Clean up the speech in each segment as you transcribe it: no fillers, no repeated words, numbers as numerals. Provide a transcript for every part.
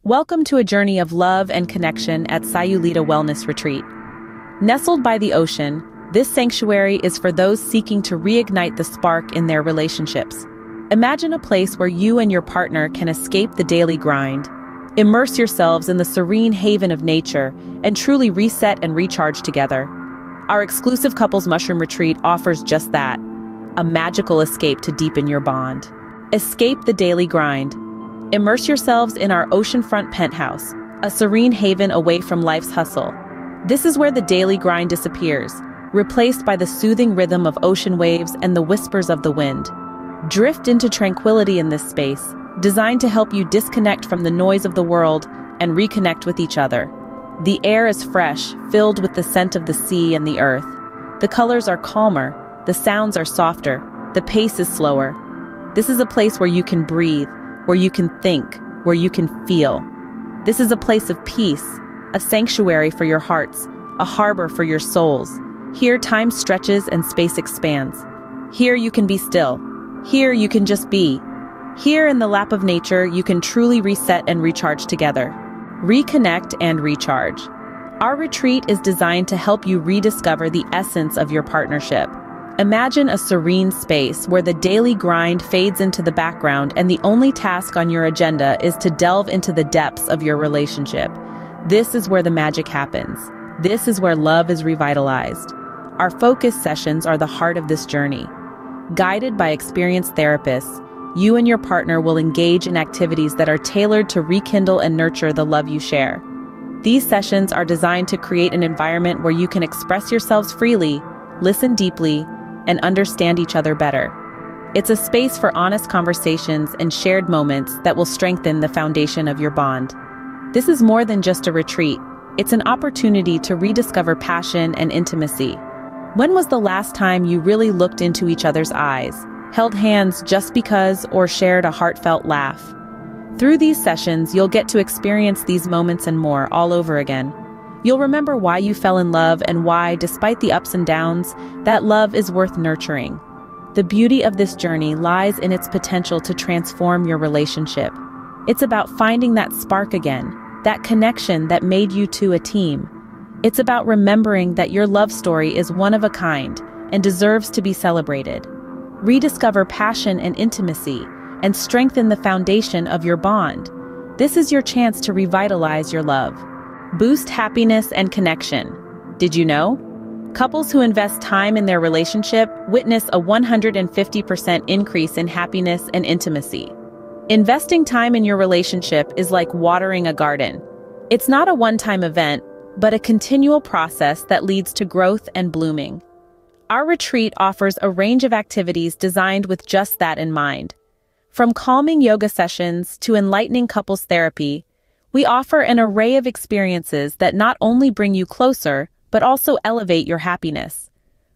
Welcome to a journey of love and connection at Sayulita Wellness Retreat. Nestled by the ocean, this sanctuary is for those seeking to reignite the spark in their relationships. Imagine a place where you and your partner can escape the daily grind, immerse yourselves in the serene haven of nature, and truly reset and recharge together. Our exclusive couples mushroom retreat offers just that, a magical escape to deepen your bond. Escape the daily grind. Immerse yourselves in our oceanfront penthouse, a serene haven away from life's hustle. This is where the daily grind disappears, replaced by the soothing rhythm of ocean waves and the whispers of the wind. Drift into tranquility in this space, designed to help you disconnect from the noise of the world and reconnect with each other. The air is fresh, filled with the scent of the sea and the earth. The colors are calmer, the sounds are softer, the pace is slower. This is a place where you can breathe, where you can think, where you can feel. This is a place of peace, a sanctuary for your hearts, a harbor for your souls. Here time stretches and space expands. Here you can be still. Here you can just be. Here in the lap of nature, you can truly reset and recharge together. Reconnect and recharge. Our retreat is designed to help you rediscover the essence of your partnership. Imagine a serene space where the daily grind fades into the background and the only task on your agenda is to delve into the depths of your relationship. This is where the magic happens. This is where love is revitalized. Our focus sessions are the heart of this journey. Guided by experienced therapists, you and your partner will engage in activities that are tailored to rekindle and nurture the love you share. These sessions are designed to create an environment where you can express yourselves freely, listen deeply, and understand each other better. It's a space for honest conversations and shared moments that will strengthen the foundation of your bond. This is more than just a retreat. It's an opportunity to rediscover passion and intimacy. When was the last time you really looked into each other's eyes, held hands just because, or shared a heartfelt laugh? Through these sessions, you'll get to experience these moments and more all over again. You'll remember why you fell in love and why, despite the ups and downs, that love is worth nurturing. The beauty of this journey lies in its potential to transform your relationship. It's about finding that spark again, that connection that made you two a team. It's about remembering that your love story is one of a kind and deserves to be celebrated. Rediscover passion and intimacy and strengthen the foundation of your bond. This is your chance to revitalize your love. Boost happiness and connection. Did you know? Couples who invest time in their relationship witness a 150% increase in happiness and intimacy. Investing time in your relationship is like watering a garden. It's not a one-time event, but a continual process that leads to growth and blooming. Our retreat offers a range of activities designed with just that in mind. From calming yoga sessions to enlightening couples therapy, we offer an array of experiences that not only bring you closer, but also elevate your happiness.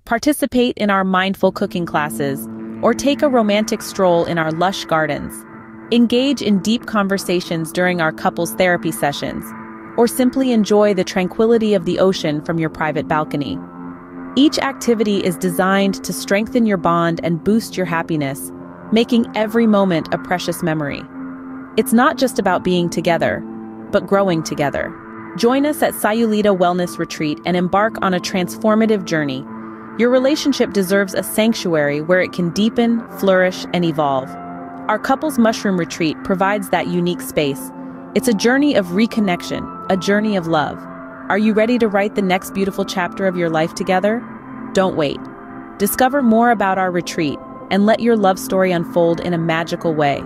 Participate in our mindful cooking classes, or take a romantic stroll in our lush gardens. Engage in deep conversations during our couples therapy sessions, or simply enjoy the tranquility of the ocean from your private balcony. Each activity is designed to strengthen your bond and boost your happiness, making every moment a precious memory. It's not just about being together, but growing together. Join us at Sayulita Wellness Retreat and embark on a transformative journey. Your relationship deserves a sanctuary where it can deepen, flourish, and evolve. Our couples mushroom retreat provides that unique space. It's a journey of reconnection, a journey of love. Are you ready to write the next beautiful chapter of your life together? Don't wait. Discover more about our retreat and let your love story unfold in a magical way.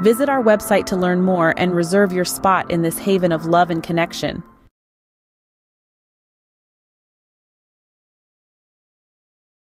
Visit our website to learn more and reserve your spot in this haven of love and connection.